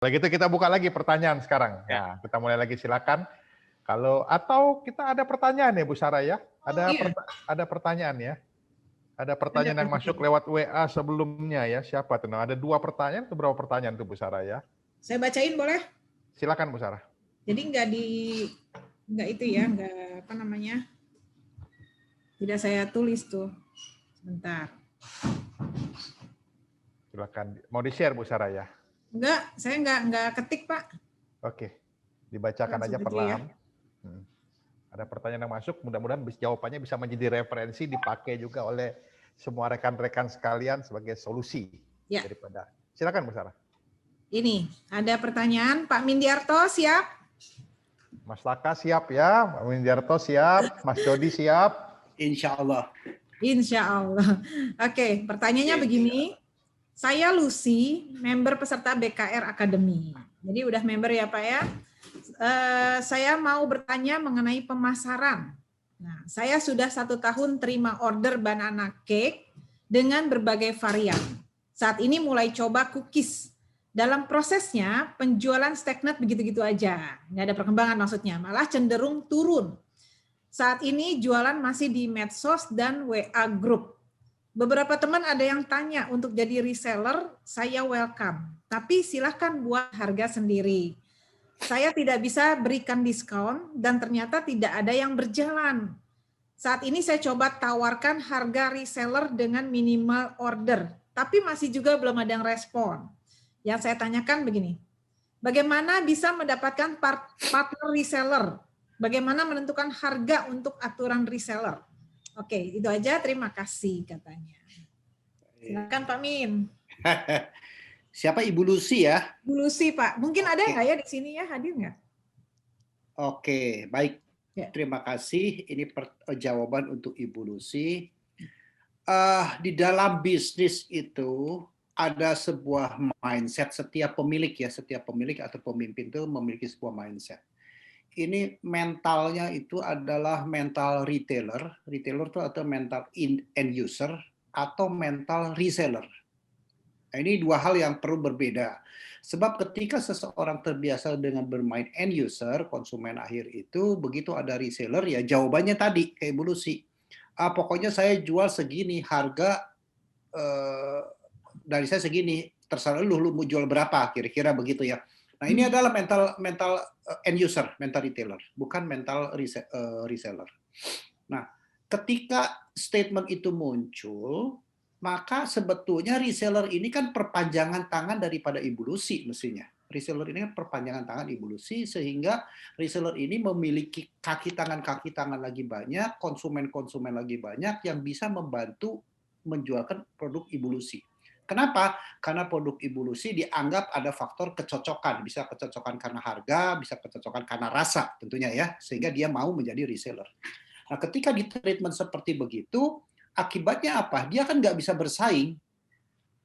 Kalau gitu kita buka lagi pertanyaan sekarang. Ya. Nah, kita mulai lagi, silakan. Atau kita ada pertanyaan ya Bu Sarah ya? Iya. Ada pertanyaan ya? Ada pertanyaan yang masuk lewat WA sebelumnya ya? Siapa tuh? Nah, ada 2 pertanyaan atau berapa pertanyaan tuh Bu Sarah ya? Saya bacain boleh? Silakan Bu Sarah. Jadi nggak itu ya, nggak apa namanya? Tidak saya tulis tuh. Sebentar. Silakan. Mau di-share Bu Sarah ya? Enggak, saya nggak ketik Pak. Oke. Dibacakan aja perlahan. Ya. Ada pertanyaan yang masuk, mudah-mudahan jawabannya bisa menjadi referensi, dipakai juga oleh semua rekan-rekan sekalian sebagai solusi ya. daripada. Silakan Bu Sarah. Ini ada pertanyaan, Pak Mindiarto siap? Mas Laka siap ya, Pak Mindiarto siap, Mas Dodi siap. Insya Allah. Insya Allah. Oke, pertanyaannya begini. Saya Lucy, member peserta BKR Academy. Jadi udah member ya Pak ya. Saya mau bertanya mengenai pemasaran. Nah, saya sudah 1 tahun terima order banana cake dengan berbagai varian. Saat ini mulai coba cookies. Dalam prosesnya, penjualan stagnan begitu-gitu aja. Nggak ada perkembangan maksudnya, malah cenderung turun. Saat ini jualan masih di medsos dan WA group. Beberapa teman ada yang tanya untuk jadi reseller, saya welcome. Tapi silahkan buat harga sendiri. Saya tidak bisa berikan diskon dan ternyata tidak ada yang berjalan. Saat ini saya coba tawarkan harga reseller dengan minimal order, tapi masih juga belum ada yang respon. Yang saya tanyakan begini, bagaimana bisa mendapatkan partner reseller? Bagaimana menentukan harga untuk aturan reseller? Oke, itu aja. Terima kasih katanya. Silakan Pak Min. Siapa Ibu Lucy ya? Ibu Lucy Pak. Mungkin ada nggak ya di sini ya, hadir nggak? Oke, baik. Ya. Terima kasih. Ini jawaban untuk Ibu Lucy. Di dalam bisnis itu ada sebuah mindset setiap pemilik ya, setiap pemilik atau pemimpin itu memiliki sebuah mindset. Ini mentalnya itu adalah mental retailer itu atau mental end user atau mental reseller. Nah, ini 2 hal yang perlu berbeda. Sebab ketika seseorang terbiasa dengan bermain end user, konsumen akhir itu, begitu ada reseller ya jawabannya tadi kayak Bu Lucy. Pokoknya saya jual segini, harga dari saya segini, terserah lu mau jual berapa, kira-kira begitu ya. Nah, ini adalah mental end user, mental retailer, bukan mental reseller. Nah, ketika statement itu muncul, maka sebetulnya reseller ini kan perpanjangan tangan daripada Ibu Lucy mestinya. Reseller ini kan perpanjangan tangan Ibu Lucy, sehingga reseller ini memiliki kaki tangan lagi banyak, konsumen lagi banyak yang bisa membantu menjualkan produk Ibu Lucy. Kenapa? Karena produk Ibu Lucy dianggap ada faktor kecocokan, bisa kecocokan karena harga, bisa kecocokan karena rasa tentunya ya, sehingga dia mau menjadi reseller. Nah, ketika di treatment seperti begitu, akibatnya apa? Dia kan nggak bisa bersaing.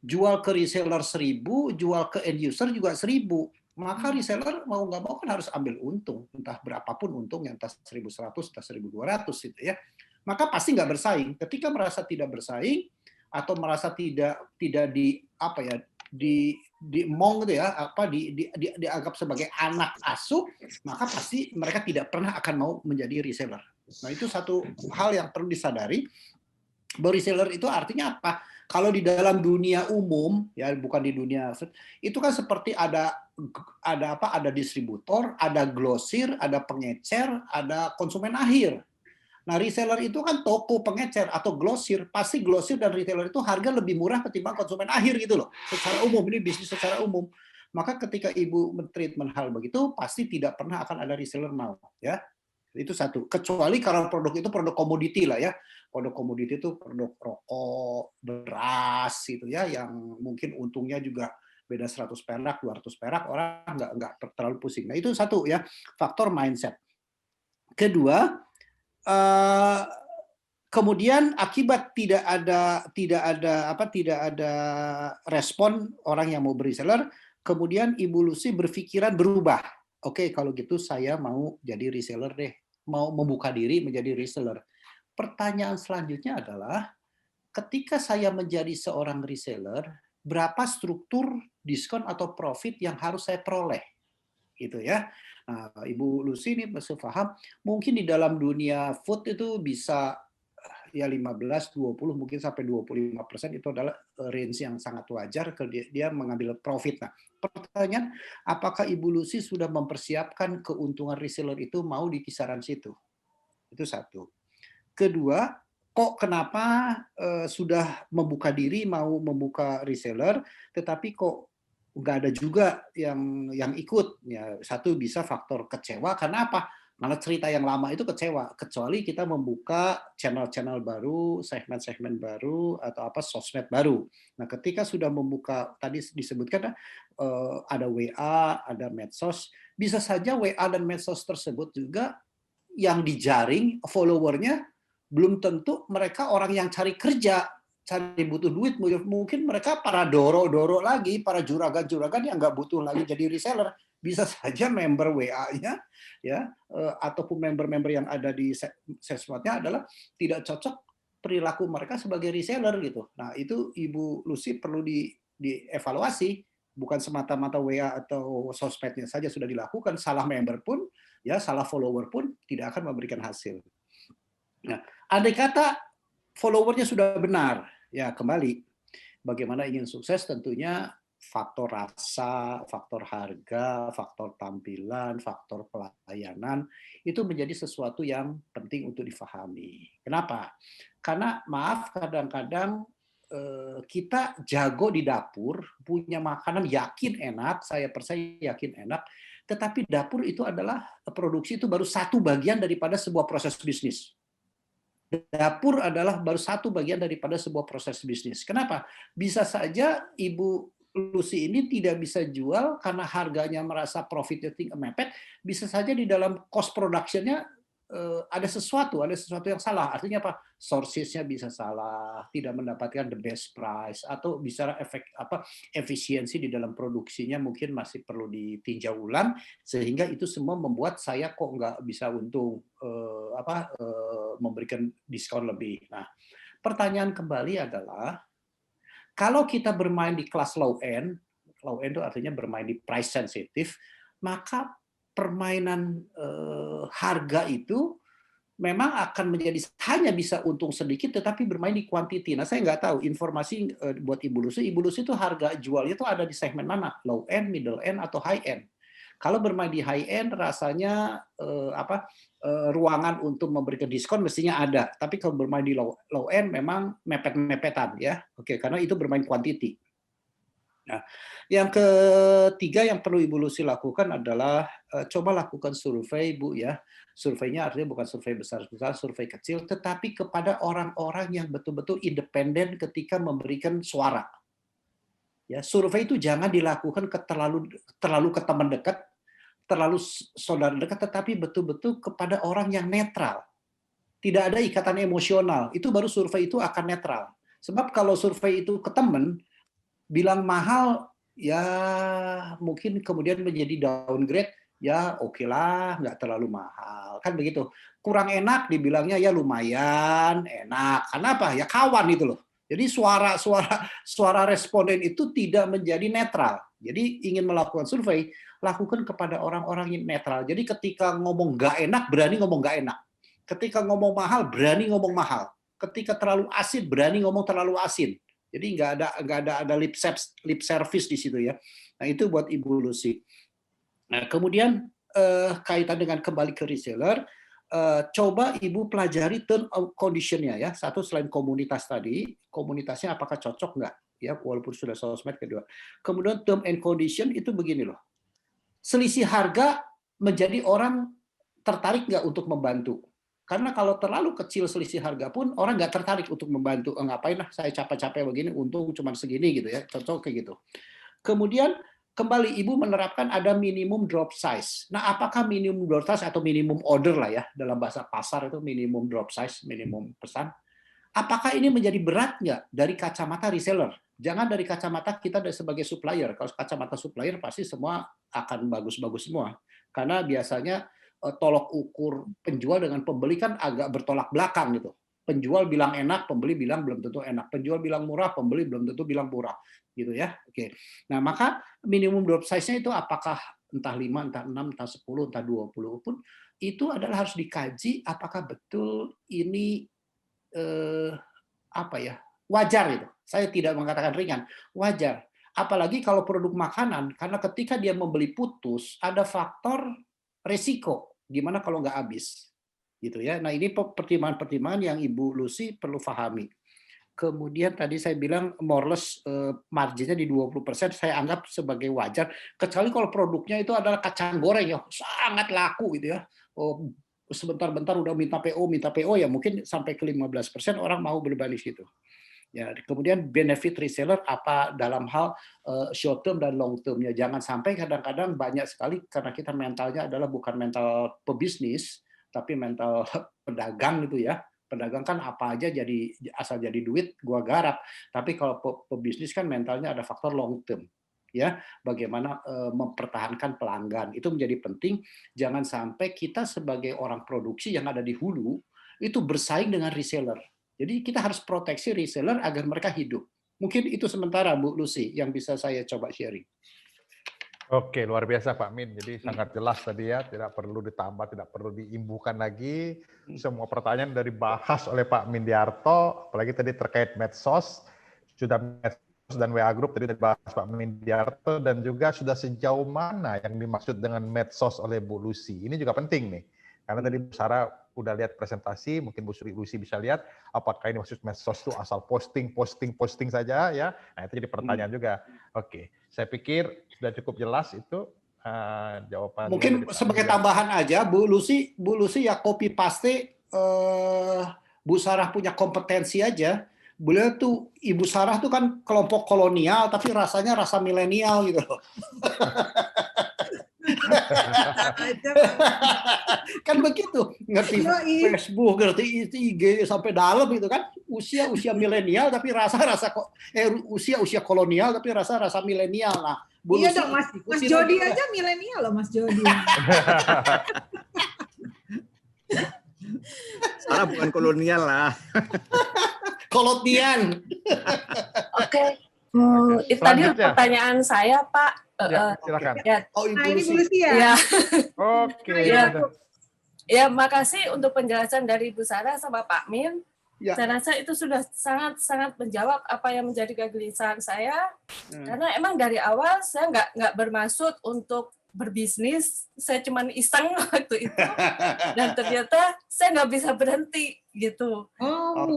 Jual ke reseller 1.000, jual ke end user juga 1.000. Maka reseller mau nggak mau kan harus ambil untung, entah berapapun untungnya, entah 1.100, entah 1.200 gitu ya. Maka pasti nggak bersaing. Ketika merasa tidak bersaing atau merasa tidak diemong gitu ya, dianggap sebagai anak asuh, maka pasti mereka tidak pernah akan mau menjadi reseller. Nah, itu satu hal yang perlu disadari, bahwa reseller itu artinya apa? Kalau di dalam dunia umum ya, bukan di dunia itu kan seperti ada distributor, ada grosir, ada pengecer, ada konsumen akhir. Nah, reseller itu kan toko pengecer atau grosir, pasti grosir dan retailer itu harga lebih murah ketimbang konsumen akhir gitu loh. Secara umum, ini bisnis secara umum. Maka ketika Ibu men-treatment hal begitu, pasti tidak pernah akan ada reseller mau ya. Itu satu. Kecuali kalau produk itu produk komoditi lah ya. Produk komoditi itu produk rokok, beras gitu ya, yang mungkin untungnya juga beda 100 perak, 200 perak, orang nggak terlalu pusing. Nah, itu satu ya, faktor mindset. Kedua, kemudian akibat tidak ada respon orang yang mau reseller, kemudian Ibu Lucy berpikiran berubah. Oke, kalau gitu saya mau jadi reseller deh, mau membuka diri menjadi reseller. Pertanyaan selanjutnya adalah, ketika saya menjadi seorang reseller, berapa struktur diskon atau profit yang harus saya peroleh, gitu ya. Nah, Ibu Lucy ini masih paham, mungkin di dalam dunia food itu bisa ya 15, 20, mungkin sampai 25% itu adalah range yang sangat wajar kalau dia mengambil profit. Nah, pertanyaan, apakah Ibu Lucy sudah mempersiapkan keuntungan reseller itu mau di kisaran situ? Itu satu. Kedua, kok kenapa sudah membuka diri mau membuka reseller, tetapi kok nggak ada juga yang ikut? Ya, satu bisa faktor kecewa karena apa? Karena cerita yang lama itu kecewa, kecuali kita membuka channel-channel baru, segmen-segmen baru, atau apa sosmed baru. Nah, ketika sudah membuka, tadi disebutkan ada WA, ada medsos, bisa saja WA dan medsos tersebut juga yang dijaring followernya belum tentu mereka orang yang cari kerja, cari butuh duit, mungkin mereka para doro-doro lagi, para juragan-juragan yang nggak butuh lagi jadi reseller. Bisa saja member WA-nya, ya, ataupun member-member yang ada di sosmednya adalah tidak cocok perilaku mereka sebagai reseller gitu. Nah, itu Ibu Lucy perlu dievaluasi, bukan semata-mata WA atau sosmednya saja sudah dilakukan, salah member pun, ya, salah follower pun tidak akan memberikan hasil. Nah, andai kata followernya sudah benar, ya kembali, bagaimana ingin sukses tentunya faktor rasa, faktor harga, faktor tampilan, faktor pelayanan, itu menjadi sesuatu yang penting untuk difahami. Kenapa? Karena maaf, kadang-kadang kita jago di dapur, punya makanan yakin enak, saya percaya yakin enak, tetapi dapur itu adalah produksi itu baru satu bagian daripada sebuah proses bisnis. Dapur adalah baru satu bagian daripada sebuah proses bisnis. Kenapa? Bisa saja Ibu Lucy ini tidak bisa jual karena harganya merasa profitnya mepet. Bisa saja di dalam cost production-nya ada sesuatu yang salah. Artinya apa? Sources-nya bisa salah, tidak mendapatkan the best price, atau bisa efisiensi di dalam produksinya mungkin masih perlu ditinjau ulang, sehingga itu semua membuat saya kok nggak bisa untung, memberikan diskon lebih. Nah, pertanyaan kembali adalah, kalau kita bermain di kelas low end itu artinya bermain di price sensitive, maka permainan harga itu memang akan menjadi hanya bisa untung sedikit, tetapi bermain di quantity. Nah, saya nggak tahu informasi buat Ibu Lucy. Ibu Lucy itu harga jualnya itu ada di segmen mana? Low end, middle end, atau high end? Kalau bermain di high end, rasanya ruangan untuk memberikan diskon mestinya ada. Tapi kalau bermain di low end, memang mepet-mepetan, ya. Oke, karena itu bermain quantity. Nah, yang ketiga yang perlu Ibu Lucy lakukan adalah coba lakukan survei, Bu, ya. Surveinya artinya bukan survei besar-besar, survei kecil, tetapi kepada orang-orang yang betul-betul independen ketika memberikan suara. Ya, survei itu jangan dilakukan terlalu ke teman dekat, terlalu saudara dekat, tetapi betul-betul kepada orang yang netral. Tidak ada ikatan emosional. Itu baru survei itu akan netral. Sebab kalau survei itu ke teman, bilang mahal, ya mungkin kemudian menjadi downgrade, ya oke lah, nggak terlalu mahal. Kan begitu. Kurang enak dibilangnya ya lumayan, enak. Karena apa? Ya kawan itu loh. Jadi suara responden itu tidak menjadi netral. Jadi ingin melakukan survei, lakukan kepada orang-orang yang netral. Jadi ketika ngomong nggak enak, berani ngomong nggak enak. Ketika ngomong mahal, berani ngomong mahal. Ketika terlalu asin, berani ngomong terlalu asin. Jadi nggak ada lip service di situ, ya. Nah, itu buat Ibu Lucy. Nah, kemudian kaitan dengan kembali ke reseller, coba Ibu pelajari term condition-nya, ya. Satu, selain komunitas tadi, komunitasnya apakah cocok nggak, ya, walaupun sudah sosmed. Kedua, kemudian term and condition itu begini loh. Selisih harga menjadi orang tertarik nggak untuk membantu. Karena kalau terlalu kecil selisih harga pun orang nggak tertarik untuk membantu. Ngapain lah saya capek-capek begini, untung cuma segini gitu, ya. Contoh kayak gitu. Kemudian kembali Ibu menerapkan ada minimum drop size. Nah, apakah minimum drop size atau minimum order lah, ya, dalam bahasa pasar itu minimum drop size, minimum pesan. Apakah ini menjadi berat nggak dari kacamata reseller? Jangan dari kacamata kita sebagai supplier. Kalau kacamata supplier pasti semua akan bagus-bagus semua. Karena biasanya tolok ukur penjual dengan pembeli kan agak bertolak belakang gitu. penjual bilang enak, pembeli bilang belum tentu enak. Penjual bilang murah, pembeli belum tentu bilang murah, gitu ya. Oke. Nah, maka minimum drop size-nya itu apakah entah 5, entah 6, entah 10, entah 20 pun itu adalah harus dikaji apakah betul ini apa ya? Wajar itu. Saya tidak mengatakan ringan, wajar. Apalagi kalau produk makanan, karena ketika dia membeli putus, ada faktor resiko. Gimana kalau nggak habis? Gitu ya. Nah, ini pertimbangan-pertimbangan yang Ibu Lucy perlu pahami. Kemudian tadi saya bilang more or less marginnya di 20%, saya anggap sebagai wajar. Kecuali kalau produknya itu adalah kacang goreng ya, sangat laku gitu ya. Sebentar-bentar udah minta PO ya mungkin sampai ke 15% orang mau berbalik situ. Ya, kemudian benefit reseller apa dalam hal short term dan long term-nya. Jangan sampai kadang-kadang banyak sekali karena kita mentalnya adalah bukan mental pebisnis, tapi mental pedagang gitu ya. Pedagang kan apa aja jadi asal jadi duit gua garap. Tapi kalau pebisnis kan mentalnya ada faktor long term. Ya, bagaimana mempertahankan pelanggan. Itu menjadi penting. Jangan sampai kita sebagai orang produksi yang ada di hulu itu bersaing dengan reseller. Jadi kita harus proteksi reseller agar mereka hidup. Mungkin itu sementara Bu Lucy yang bisa saya coba sharing. Oke, luar biasa Pak Min. Jadi sangat jelas tadi ya, tidak perlu ditambah, tidak perlu diimbuhkan lagi. Semua pertanyaan dari dibahas oleh Pak Mindiarto, apalagi tadi terkait medsos, sudah medsos dan WA Group tadi dibahas Pak Mindiarto, dan juga sudah sejauh mana yang dimaksud dengan medsos oleh Bu Lucy. Ini juga penting nih, karena tadi Bu Sarah udah lihat presentasi, mungkin Bu Lucy bisa lihat apakah ini maksud medsos itu asal posting saja ya. Nah, itu jadi pertanyaan juga. Oke, saya pikir sudah cukup jelas itu jawaban. Mungkin sebagai tambahan aja, Bu Lucy ya copy paste Bu Sarah punya kompetensi aja. Beliau tuh Ibu Sarah tuh kan kelompok kolonial tapi rasanya rasa milenial gitu loh. Kan begitu, ngerti Facebook, ngerti IG sampai dalam itu kan usia milenial tapi rasa kok usia kolonial tapi rasa milenial lah. Iya dong Mas Jody aja milenial loh Mas Jody. Sarah bukan kolonial lah. Kolonial. Oke. Itu tadi pertanyaan saya, Pak. Ya, silakan. Ya. Oh, Ibu ini Bu Lucy. Lucy ya. Ya. Oke. Ya, makasih untuk penjelasan dari Bu Sarah sama Pak Min. Ya. Saya rasa itu sudah sangat menjawab apa yang menjadi kegelisahan saya. Karena emang dari awal saya nggak bermaksud untuk berbisnis, saya cuma iseng waktu itu, dan ternyata saya nggak bisa berhenti gitu.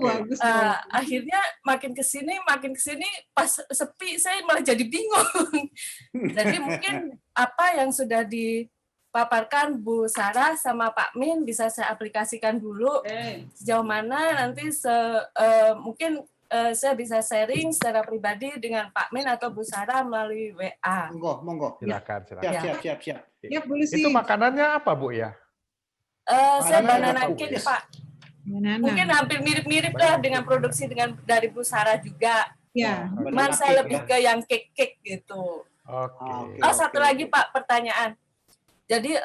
Bagus. Akhirnya makin kesini pas sepi saya malah jadi bingung. Jadi mungkin apa yang sudah dipaparkan Bu Sarah sama Pak Min bisa saya aplikasikan dulu. Sejauh mana nanti mungkin saya bisa sharing secara pribadi dengan Pak Min atau Bu Sarah melalui WA. Monggo. Silakan. Siap. Ya, Bu Lucy. Itu makanannya apa Bu ya? Saya banana cake, Pak. Banana. Mungkin hampir mirip-mirip lah dengan produksi dari Bu Sarah juga. Ya. Cuman saya lebih ke yang cake gitu. Oke. Satu lagi Pak, pertanyaan. Jadi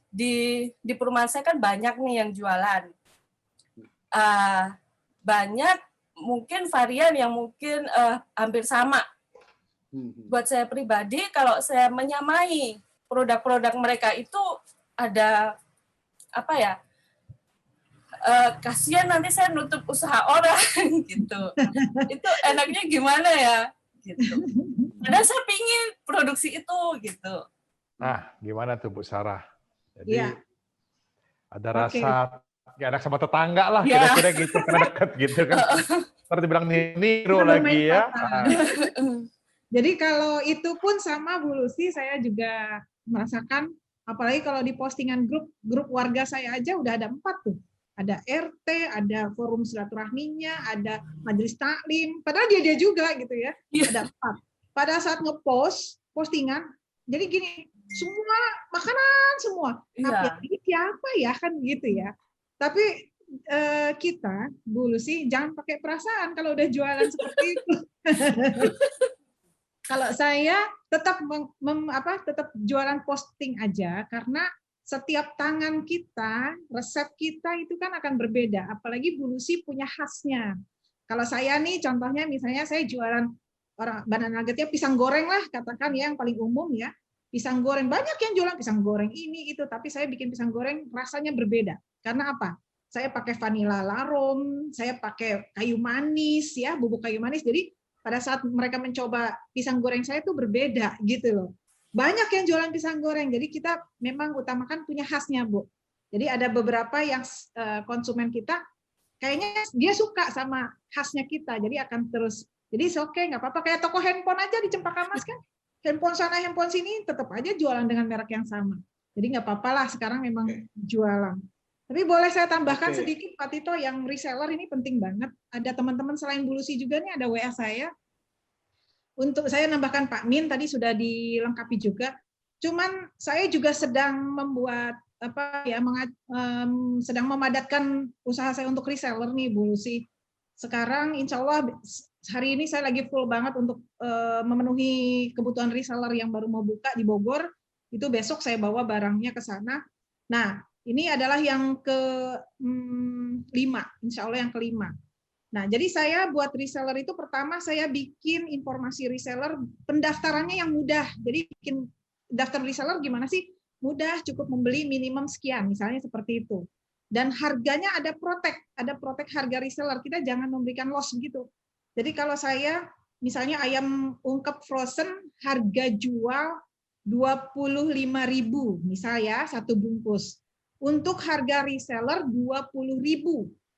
di perumahan saya kan banyak nih yang jualan. Banyak mungkin varian yang mungkin hampir sama. Buat saya pribadi, kalau saya menyamai produk-produk mereka itu ada apa ya? Kasihan nanti saya nutup usaha orang gitu. Itu enaknya gimana ya? Gitu. Padahal saya pingin produksi itu gitu. Nah, gimana tuh Bu Sarah? Jadi ada rasa gak enak sama tetangga lah, kira-kira gitu, karena dekat gitu kan. Terus dibilang niru lagi ya. Jadi kalau itu pun sama Bu Lucy, saya juga merasakan, apalagi kalau di postingan grup warga saya aja udah ada 4 tuh. Ada RT, ada forum silaturahminya, ada majelis taklim, padahal dia juga gitu ya. Ada 4. Pada saat ngepost postingan, jadi gini, semua makanan semua. Tapi ini siapa ya kan gitu ya. Tapi kita, Bu Lucy, jangan pakai perasaan kalau udah jualan seperti itu. Kalau saya tetap tetap jualan posting aja, karena setiap tangan kita, resep kita itu kan akan berbeda. Apalagi Bu Lucy punya khasnya. Kalau saya nih contohnya misalnya saya jualan banana nuggetnya pisang goreng lah, katakan ya, yang paling umum ya. Pisang goreng, banyak yang jualan pisang goreng ini itu, tapi saya bikin pisang goreng rasanya berbeda. Karena apa? Saya pakai vanilla larum, saya pakai kayu manis ya, bubuk kayu manis. Jadi pada saat mereka mencoba pisang goreng saya itu berbeda gitu loh. Banyak yang jualan pisang goreng, jadi kita memang utamakan punya khasnya, Bu. Jadi ada beberapa yang konsumen kita kayaknya dia suka sama khasnya kita, jadi akan terus. Jadi oke, nggak apa-apa, kayak toko handphone aja di Cempaka Mas kan, handphone sana handphone sini tetap aja jualan dengan merek yang sama. Jadi nggak apa-apa lah, sekarang memang jualan. Tapi boleh saya tambahkan sedikit, Pak Tito, yang reseller ini penting banget. Ada teman-teman selain Bu Lucy juga nih, ada WA saya. Untuk saya nambahkan Pak Min tadi sudah dilengkapi juga. Cuman saya juga sedang membuat sedang memadatkan usaha saya untuk reseller nih Bu Lucy. Sekarang insya Allah hari ini saya lagi full banget untuk memenuhi kebutuhan reseller yang baru mau buka di Bogor. Itu besok saya bawa barangnya ke sana. Nah, ini adalah yang ke-5, insya Allah yang ke-5. Nah, jadi saya buat reseller itu pertama saya bikin informasi reseller, pendaftarannya yang mudah. Jadi bikin daftar reseller gimana sih? Mudah, cukup membeli minimum sekian, misalnya seperti itu. Dan harganya ada protek harga reseller. Kita jangan memberikan loss gitu. Jadi kalau saya misalnya ayam ungkep frozen harga jual 25.000 misalnya satu bungkus. Untuk harga reseller 20.000.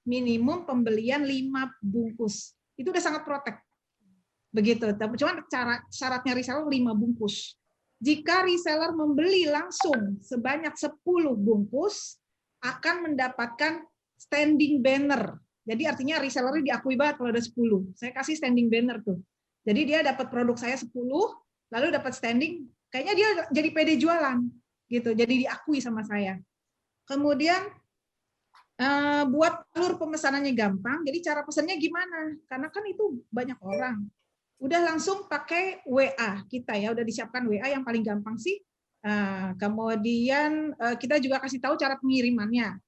Minimum pembelian 5 bungkus. Itu udah sangat protek. Begitu. Cuman syaratnya reseller 5 bungkus. Jika reseller membeli langsung sebanyak 10 bungkus, akan mendapatkan standing banner. Jadi artinya resellernya diakui banget kalau ada 10. Saya kasih standing banner tuh. Jadi dia dapat produk saya 10, lalu dapat standing, kayaknya dia jadi pede jualan. Gitu. Jadi diakui sama saya. Kemudian buat alur pemesanannya gampang, jadi cara pesannya gimana? Karena kan itu banyak orang. Udah langsung pakai WA kita ya, udah disiapkan WA yang paling gampang sih. Kemudian kita juga kasih tahu cara pengirimannya.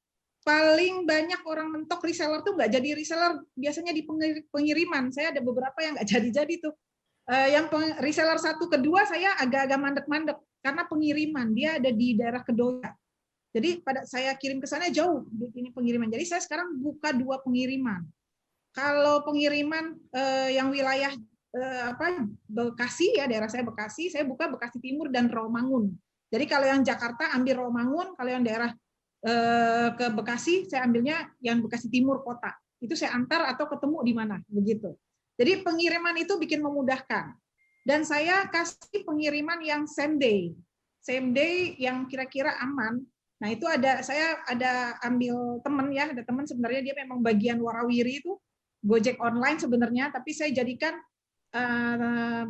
Paling banyak orang mentok reseller tuh nggak jadi reseller, biasanya di pengiriman. Saya ada beberapa yang nggak jadi tuh. Yang reseller 1, 2 saya agak-agak mandek-mandek karena pengiriman, dia ada di daerah Kedoya. Jadi pada saya kirim ke sana jauh ini pengiriman. Jadi saya sekarang buka 2 pengiriman. Kalau pengiriman yang wilayah Bekasi ya, daerah saya Bekasi, saya buka Bekasi Timur dan Rawamangun. Jadi kalau yang Jakarta ambil Rawamangun, kalau yang daerah ke Bekasi saya ambilnya yang Bekasi Timur kota. Itu saya antar atau ketemu di mana begitu. Jadi pengiriman itu bikin memudahkan. Dan saya kasih pengiriman yang same day. Same day yang kira-kira aman. Nah, itu saya ada ambil teman ya, ada teman sebenarnya dia memang bagian warawiri itu, Gojek online sebenarnya, tapi saya jadikan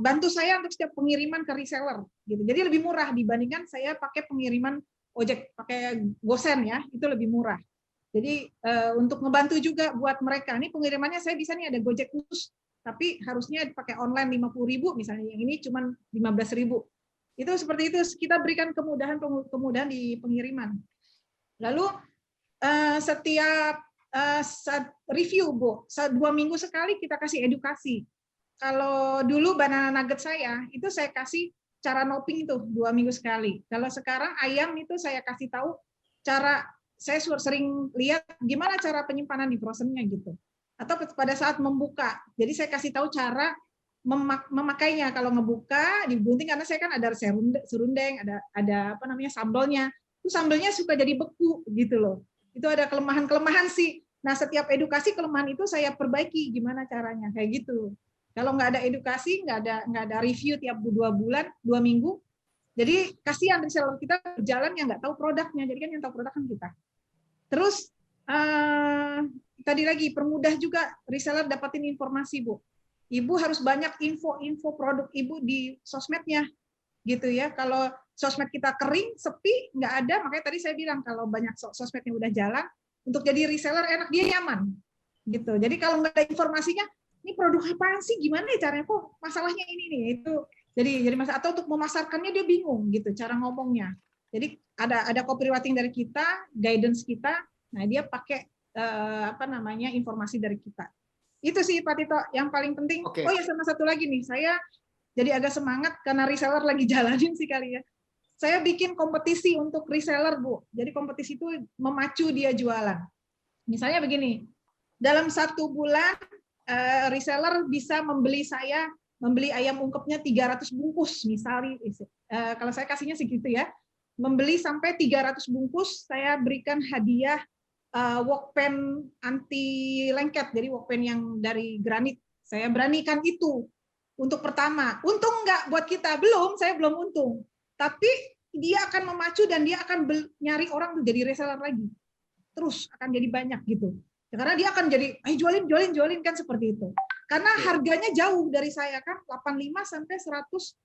bantu saya untuk setiap pengiriman ke reseller gitu. Jadi lebih murah dibandingkan saya pakai pengiriman ojek pakai Gosen ya, itu lebih murah. Jadi untuk ngebantu juga buat mereka. Ini pengirimannya saya bisa nih ada Gojek khusus, tapi harusnya pakai online 50.000 misalnya, yang ini cuma 15.000. Itu seperti itu, kita berikan kemudahan di pengiriman. Lalu setiap review, Bu, 2 minggu sekali kita kasih edukasi. Kalau dulu banana nugget saya, itu saya kasih cara nopping itu 2 minggu sekali. Kalau sekarang ayam itu saya kasih tahu cara, saya sering lihat gimana cara penyimpanan di frozennya gitu. Atau pada saat membuka, jadi saya kasih tahu cara memakainya. Kalau ngebuka digunting, karena saya kan ada serundeng, ada sambalnya. Itu sambalnya suka jadi beku gitu loh. Itu ada kelemahan sih. Nah, setiap edukasi kelemahan itu saya perbaiki gimana caranya kayak gitu. Kalau nggak ada edukasi, nggak ada review tiap 2 bulan, 2 minggu. Jadi kasihan reseller kita berjalan yang nggak tahu produknya. Jadi kan yang tahu produk kan kita. Terus tadi lagi permudah juga reseller dapatin informasi, Bu. Ibu harus banyak info produk Ibu di sosmednya, gitu ya. Kalau sosmed kita kering, sepi, nggak ada, makanya tadi saya bilang kalau banyak sosmed yang udah jalan, untuk jadi reseller enak, dia nyaman, gitu. Jadi kalau nggak ada informasinya, ini produk apaan sih, gimana ya caranya, kok masalahnya ini nih, itu. Jadi masalah, atau untuk memasarkannya dia bingung, gitu, cara ngomongnya. Jadi ada copywriting dari kita, guidance kita. Nah, dia pakai informasi dari kita. Itu sih Pak Tito yang paling penting. Oke. Oh ya, sama satu lagi nih, saya jadi agak semangat karena reseller lagi jalanin sih kali ya. Saya bikin kompetisi untuk reseller, Bu. Jadi kompetisi itu memacu dia jualan. Misalnya begini, dalam 1 bulan reseller bisa membeli ayam ungkepnya 300 bungkus misalnya. Kalau saya kasihnya segitu ya. Membeli sampai 300 bungkus, saya berikan hadiah workpen anti lengket, jadi workpen yang dari granit. Saya beranikan itu untuk pertama. Untung nggak buat kita? Belum, saya belum untung. Tapi dia akan memacu dan dia akan nyari orang untuk jadi reseller lagi. Terus akan jadi banyak gitu. Karena dia akan jadi, jualin kan seperti itu. Karena harganya jauh dari saya kan, 85 sampai 100.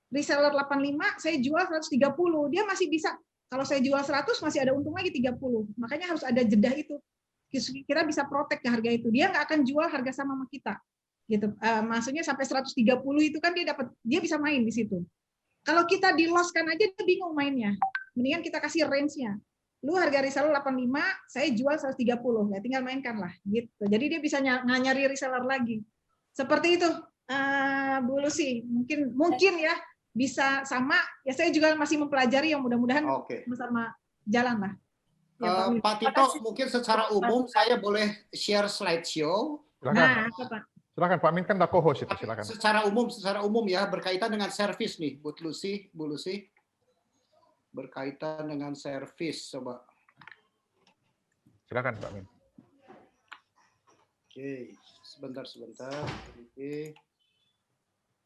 Reseller 85, saya jual 130. Dia masih bisa, kalau saya jual 100 masih ada untung lagi 30. Makanya harus ada jeda itu. Kita bisa protect ke harga itu. Dia nggak akan jual harga sama kita. Gitu. Maksudnya sampai 130 itu kan dia bisa main di situ. Kalau kita di-loss-kan aja dia bingung mainnya. Mendingan kita kasih range-nya. Lu harga reseller 85, saya jual 130. Ya tinggal mainkan lah gitu. Jadi dia bisa nyari reseller lagi. Seperti itu. Bu Lucy, mungkin ya bisa sama. Ya saya juga masih mempelajari, yang mudah-mudahan sama jalan lah. Ya, Pak Tito, mungkin secara umum saya boleh share slideshow. Silakan. Silakan Pak Min, kan udah co-host itu, silakan. Secara umum ya, berkaitan dengan servis nih, Bu Lucy. Berkaitan dengan servis, coba. Silakan Pak Min. Oke, sebentar. Oke.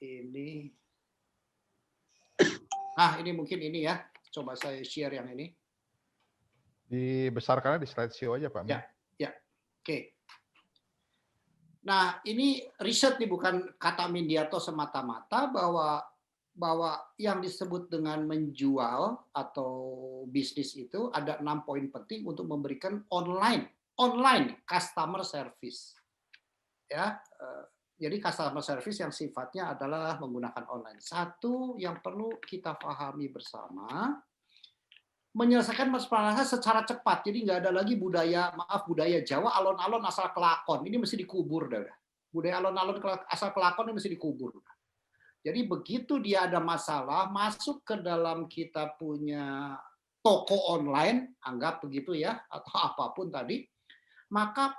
Ini. Ini mungkin ini ya. Coba saya share yang ini. Dibesarkan di slideshow aja Pak Min. Ya. Oke. Nah, ini riset nih, bukan kata Mindiarto semata-mata, bahwa yang disebut dengan menjual atau bisnis itu ada 6 poin penting untuk memberikan online customer service. Ya, jadi customer service yang sifatnya adalah menggunakan online. Satu yang perlu kita pahami bersama, menyelesaikan masalah secara cepat. Jadi nggak ada lagi budaya Jawa alon-alon asal kelakon. Ini mesti dikubur dah. Budaya alon-alon asal kelakon ini mesti dikubur. Jadi begitu dia ada masalah, masuk ke dalam kita punya toko online, anggap begitu ya, atau apapun tadi, maka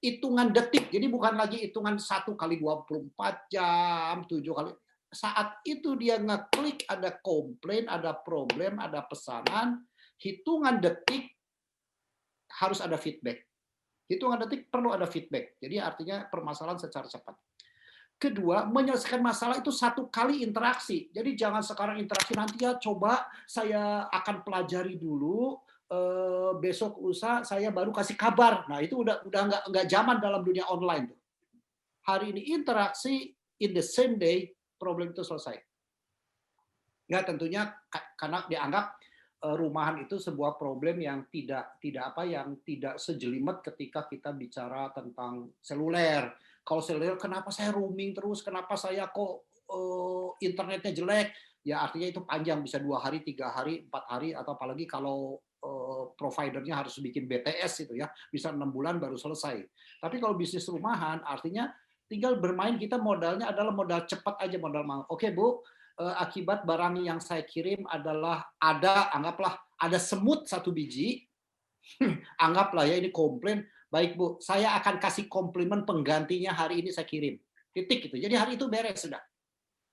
hitungan detik, jadi bukan lagi hitungan 1 kali 24 jam, 7 kali. Saat itu dia ngeklik, ada komplain, ada problem, ada pesanan, hitungan detik harus ada feedback. Hitungan detik perlu ada feedback. Jadi artinya permasalahan secara cepat. Kedua, menyelesaikan masalah itu 1 kali interaksi. Jadi jangan sekarang interaksi, nanti ya coba saya akan pelajari dulu, besok lusa saya baru kasih kabar. Nah itu udah nggak zaman dalam dunia online tuh. Hari ini interaksi, in the same day problem itu selesai. Ya tentunya karena dianggap rumahan itu sebuah problem yang tidak sejelimet ketika kita bicara tentang seluler. Kalau seluler, kenapa saya roaming terus? Kenapa saya kok internetnya jelek? Ya artinya itu panjang, bisa 2 hari, 3 hari, 4 hari, atau apalagi kalau providernya harus bikin BTS itu ya, bisa 6 bulan baru selesai. Tapi kalau bisnis rumahan, artinya tinggal bermain, kita modalnya adalah modal cepat aja, modal mahal. Oke Bu, akibat barang yang saya kirim adalah anggaplah ada semut 1 biji, anggaplah ya ini komplain. Baik Bu, saya akan kasih komplimen penggantinya hari ini saya kirim. Titik gitu. Jadi hari itu beres sudah.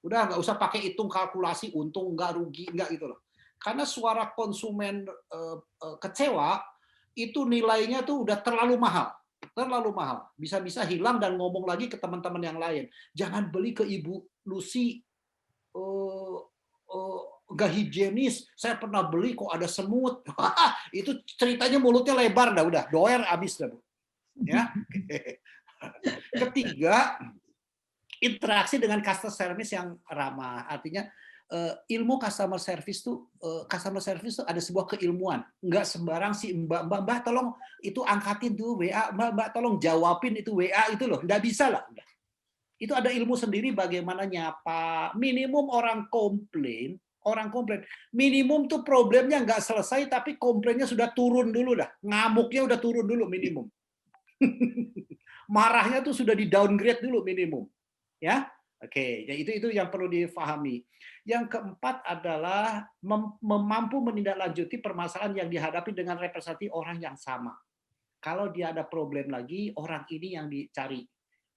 Udah nggak usah pakai hitung kalkulasi untung nggak rugi nggak gitu loh. Karena suara konsumen kecewa itu nilainya tuh udah terlalu mahal. Terlalu mahal. Bisa-bisa hilang dan ngomong lagi ke teman-teman yang lain. Jangan beli ke Ibu Lucy nggak higienis, saya pernah beli kok ada semut. Itu ceritanya mulutnya lebar dah, udah doer abis dah Bu. Ya. Ketiga, interaksi dengan customer service yang ramah. Artinya ilmu customer service tuh ada sebuah keilmuan. Enggak sembarang sih Mbak tolong itu angkatin tuh WA, Mbak tolong jawabin itu WA itu loh. Enggak bisa lah. Itu ada ilmu sendiri bagaimana nyapa. Minimum orang komplain, orang komplain. Minimum tuh problemnya nggak selesai, tapi komplainnya sudah turun dulu dah. Ngamuknya udah turun dulu minimum. Marahnya tuh sudah di downgrade dulu minimum. Ya, oke. Ya itu yang perlu difahami. Yang keempat adalah mampu menindaklanjuti permasalahan yang dihadapi dengan representasi orang yang sama. Kalau dia ada problem lagi, orang ini yang dicari.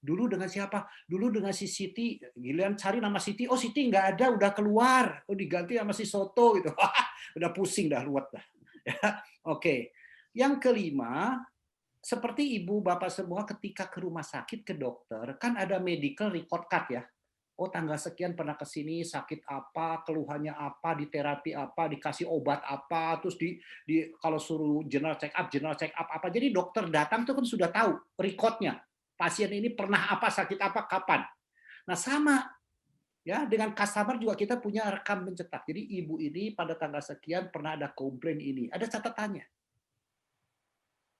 Dulu dengan siapa? Dulu dengan si Siti. Giliran cari nama Siti, oh Siti nggak ada, udah keluar. Oh diganti sama si Soto gitu. Udah pusing dah, ruwet dah. Oke. Yang kelima, seperti ibu bapak semua ketika ke rumah sakit ke dokter, kan ada medical record card ya. Oh tanggal sekian pernah ke sini, sakit apa, keluhannya apa, di terapi apa, dikasih obat apa, terus kalau suruh general check up apa. Jadi dokter datang tuh kan sudah tahu recordnya. Pasien ini pernah apa, sakit apa, kapan. Nah sama ya dengan customer juga kita punya rekam mencetak. Jadi ibu ini pada tanggal sekian pernah ada komplain ini, ada catatannya.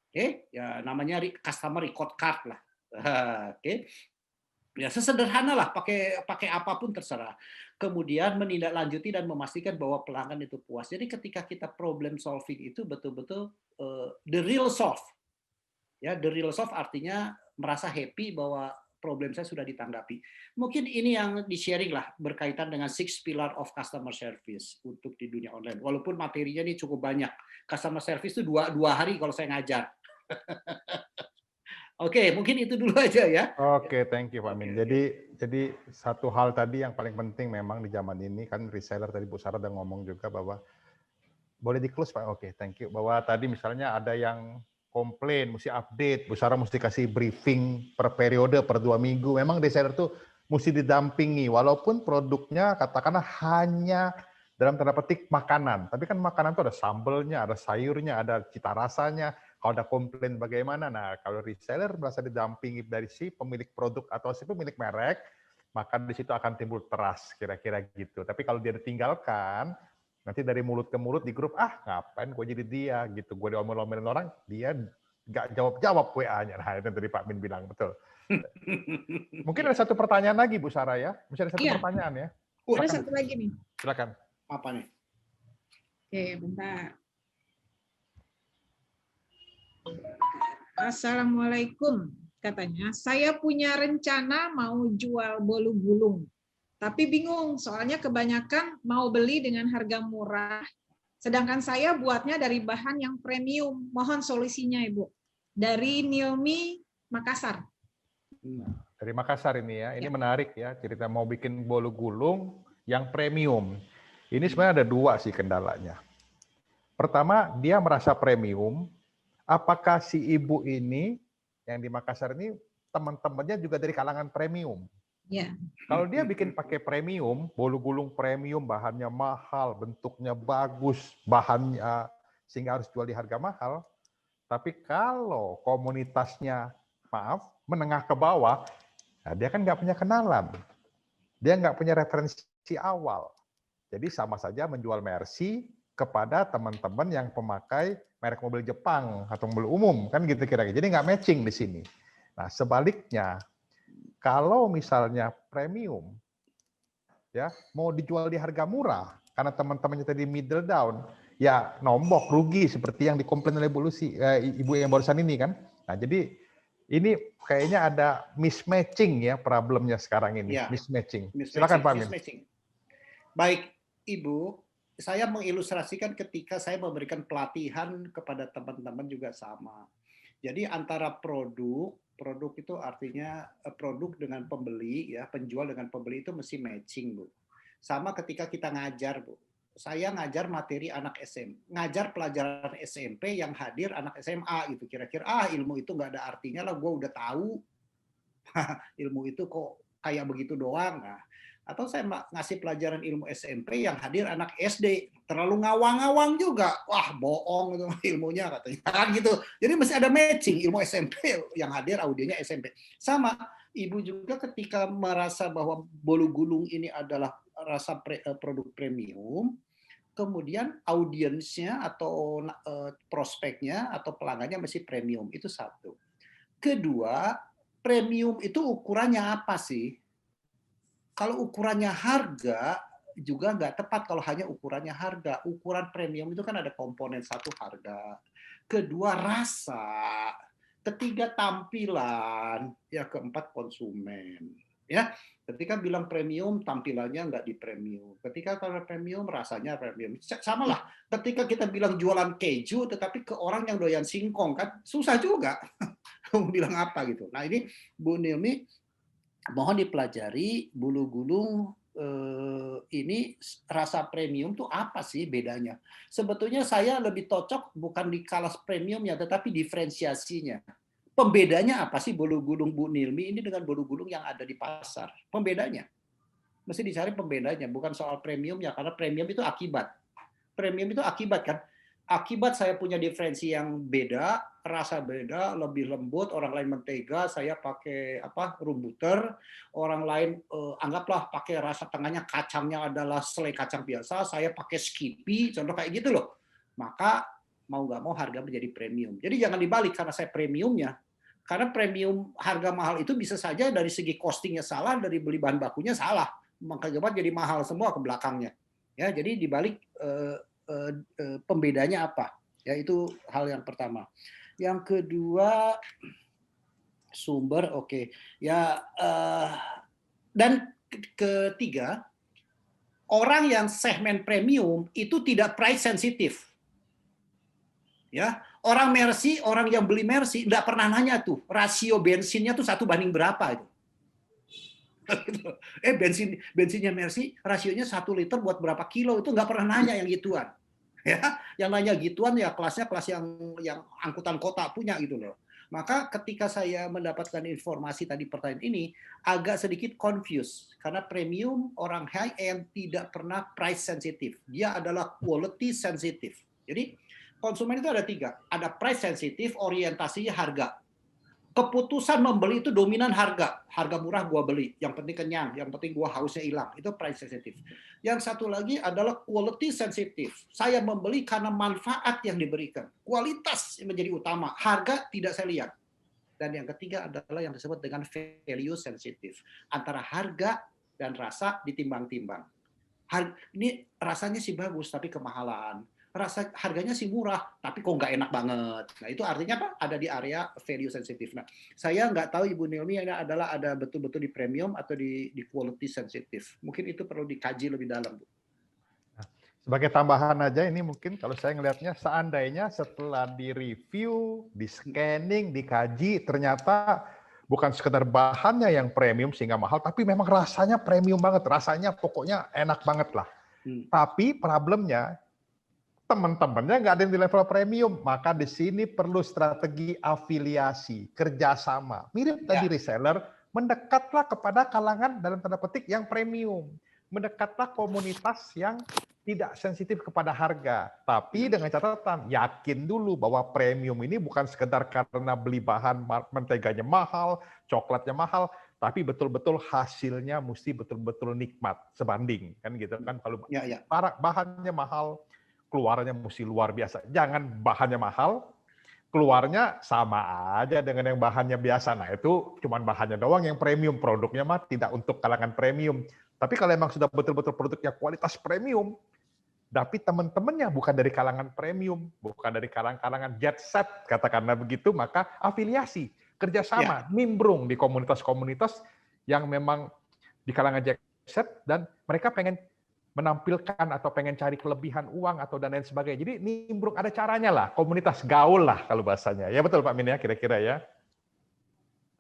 Oke, ya namanya customer record card lah. Oke. Ya sesederhana lah, pakai apapun terserah. Kemudian menindaklanjuti dan memastikan bahwa pelanggan itu puas. Jadi ketika kita problem solving itu betul-betul the real solve. Ya, the real solve artinya merasa happy bahwa problem saya sudah ditanggapi. Mungkin ini yang di-sharing lah berkaitan dengan 6 pillar of customer service untuk di dunia online. Walaupun materinya ini cukup banyak. Customer service itu dua hari kalau saya ngajar. Oke, mungkin itu dulu aja ya. Oke, thank you Pak Min. Jadi satu hal tadi yang paling penting memang di zaman ini kan reseller tadi Bu Sarah udah ngomong juga bahwa boleh di-close Pak. Oke, thank you. Bahwa tadi misalnya ada yang komplain, mesti update, Bu Sarah mesti kasih briefing per periode, per 2 minggu. Memang reseller tuh mesti didampingi, walaupun produknya katakanlah hanya dalam tanda petik makanan. Tapi kan makanan itu ada sambelnya, ada sayurnya, ada cita rasanya. Kalau ada komplain bagaimana? Nah, kalau reseller merasa didampingi dari si pemilik produk atau si pemilik merek, maka di situ akan timbul trust, kira-kira gitu. Tapi kalau dia ditinggalkan, nanti dari mulut ke mulut di grup, ngapain gue jadi dia gitu, gue diomel-omelin orang, dia nggak jawab WA-nya. Nah itu tadi Pak Min bilang, betul. Mungkin ada satu pertanyaan lagi Bu Sarah ya, masih ada satu pertanyaan ya. Ada satu lagi nih. Silakan. Apa nih? Oke, bentar. Assalamualaikum, katanya. Saya punya rencana mau jual bolu gulung. Tapi bingung, soalnya kebanyakan mau beli dengan harga murah, sedangkan saya buatnya dari bahan yang premium. Mohon solusinya, Ibu. Dari Nilmi, Makassar. Dari Makassar ini ya, ini menarik ya, cerita mau bikin bolu gulung yang premium. Ini sebenarnya ada 2 sih kendalanya. Pertama, dia merasa premium, apakah si ibu ini, yang di Makassar ini, teman-temannya juga dari kalangan premium? Ya. Kalau dia bikin pakai premium, bolu gulung premium, bahannya mahal, bentuknya bagus, bahannya sehingga harus jual di harga mahal. Tapi kalau komunitasnya, maaf, menengah ke bawah, nah dia kan nggak punya kenalan. Dia nggak punya referensi awal. Jadi sama saja menjual Mercy kepada teman-teman yang pemakai merek mobil Jepang atau mobil umum, kan gitu kira-kira. Jadi nggak matching di sini. Nah sebaliknya, kalau misalnya premium, ya mau dijual di harga murah, karena teman-temannya tadi middle down, ya nombok rugi seperti yang dikomplain oleh ibu yang barusan ini kan. Nah jadi ini kayaknya ada mismatching ya problemnya sekarang ini, ya, mismatching. Silakan Pak Min. Baik Ibu, saya mengilustrasikan ketika saya memberikan pelatihan kepada teman-teman juga sama. Jadi antara produk itu artinya produk dengan pembeli, ya penjual dengan pembeli itu mesti matching, Bu. Sama ketika kita ngajar, Bu. Saya ngajar materi anak ngajar pelajaran SMP yang hadir anak SMA gitu. Kira-kira ilmu itu nggak ada artinya lah, gue udah tahu. Ilmu itu kok kayak begitu doang. Nah, atau saya ngasih pelajaran ilmu SMP yang hadir anak SD, terlalu ngawang-ngawang juga, wah bohong itu ilmunya katanya kan gitu. Jadi mesti ada matching ilmu SMP yang hadir audionya SMP. Sama ibu juga ketika merasa bahwa bolu gulung ini adalah rasa produk premium, kemudian audiensnya atau prospeknya atau pelanggannya mesti premium, itu satu. Kedua, premium itu ukurannya apa sih? Kalau ukurannya harga, juga nggak tepat kalau hanya ukurannya harga. Ukuran premium itu kan ada komponen satu harga, kedua rasa, ketiga tampilan, ya keempat konsumen. Ya, ketika bilang premium, tampilannya nggak di premium. Ketika kalau premium, rasanya premium. Sama lah, ketika kita bilang jualan keju, tetapi ke orang yang doyan singkong, kan susah juga. Mau bilang apa gitu. Nah ini Bu Nilmi, mohon dipelajari bulu gulung ini rasa premium tuh apa sih bedanya? Sebetulnya saya lebih cocok bukan di kelas premiumnya, tetapi diferensiasinya. Pembedanya apa sih bolu gulung Bu Nilmi ini dengan bolu gulung yang ada di pasar? Pembedanya. Mesti dicari pembedanya, bukan soal premiumnya, karena premium itu akibat. Premium itu akibat kan? Akibat saya punya diferensi yang beda, rasa beda, lebih lembut, orang lain mentega, saya pakai room butter, orang lain anggaplah pakai rasa tengahnya kacangnya adalah selai kacang biasa, saya pakai Skippy, contoh kayak gitu loh. Maka mau nggak mau harga menjadi premium. Jadi jangan dibalik karena saya premiumnya. Karena premium harga mahal itu bisa saja dari segi costingnya salah, dari beli bahan bakunya salah. Maka jadi mahal semua ke belakangnya. Ya, jadi dibalik pembedanya apa? Ya itu hal yang pertama. Yang kedua sumber oke. Ya dan ketiga orang yang segmen premium itu tidak price sensitif. Ya, orang Mercy, orang yang beli Mercy nggak pernah nanya tuh rasio bensinnya tuh 1 banding berapa itu. Bensinnya Mercy rasionya 1 liter buat berapa kilo itu nggak pernah nanya yang gituan. Ya, yang nanya gituan ya kelasnya kelas yang angkutan kota punya gitu loh. Maka ketika saya mendapatkan informasi tadi pertanyaan ini agak sedikit confused karena premium orang high end tidak pernah price sensitif. Dia adalah quality sensitive. Jadi konsumen itu ada 3, ada price sensitif, orientasinya harga. Keputusan membeli itu dominan harga, harga murah gua beli, yang penting kenyang, yang penting gua hausnya hilang, itu price sensitif. Yang satu lagi adalah quality sensitif. Saya membeli karena manfaat yang diberikan, kualitas yang menjadi utama, harga tidak saya lihat. Dan yang ketiga adalah yang disebut dengan value sensitif, antara harga dan rasa ditimbang-timbang. Ini rasanya sih bagus tapi kemahalan. Harganya sih murah, tapi kok nggak enak banget. Nah, itu artinya apa? Ada di area value sensitif. Nah, saya nggak tahu Ibu Nilmi ini adalah ada betul-betul di premium atau di quality sensitif. Mungkin itu perlu dikaji lebih dalam, Bu. Nah, sebagai tambahan aja ini mungkin kalau saya ngelihatnya seandainya setelah di-review, di-scanning, dikaji, ternyata bukan sekedar bahannya yang premium sehingga mahal, tapi memang rasanya premium banget. Rasanya pokoknya enak banget lah. Tapi problemnya teman-temannya nggak ada yang di level premium, maka di sini perlu strategi afiliasi, kerjasama. Mirip tadi reseller, mendekatlah kepada kalangan dalam tanda petik yang premium. Mendekatlah komunitas yang tidak sensitif kepada harga. Tapi dengan catatan, yakin dulu bahwa premium ini bukan sekedar karena beli bahan menteganya mahal, coklatnya mahal, tapi betul-betul hasilnya mesti betul-betul nikmat, sebanding. Kan gitu kan, kalau bahannya mahal, keluarnya mesti luar biasa. Jangan bahannya mahal, keluarnya sama aja dengan yang bahannya biasa. Nah itu cuma bahannya doang yang premium, produknya mah tidak untuk kalangan premium. Tapi kalau memang sudah betul-betul produknya kualitas premium, tapi teman-temannya bukan dari kalangan premium, bukan dari kalangan jet set, katakanlah begitu, maka afiliasi, kerjasama, nimbrung di komunitas-komunitas yang memang di kalangan jet set dan mereka pengen menampilkan atau pengen cari kelebihan uang atau dan lain sebagainya. Jadi nimbrung, ada caranya lah, komunitas gaul lah kalau bahasanya. Ya betul Pak Min ya, kira-kira ya.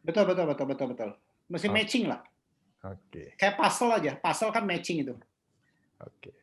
Betul. Mesti matching lah. Oke. Kayak puzzle aja, puzzle kan matching itu. Oke.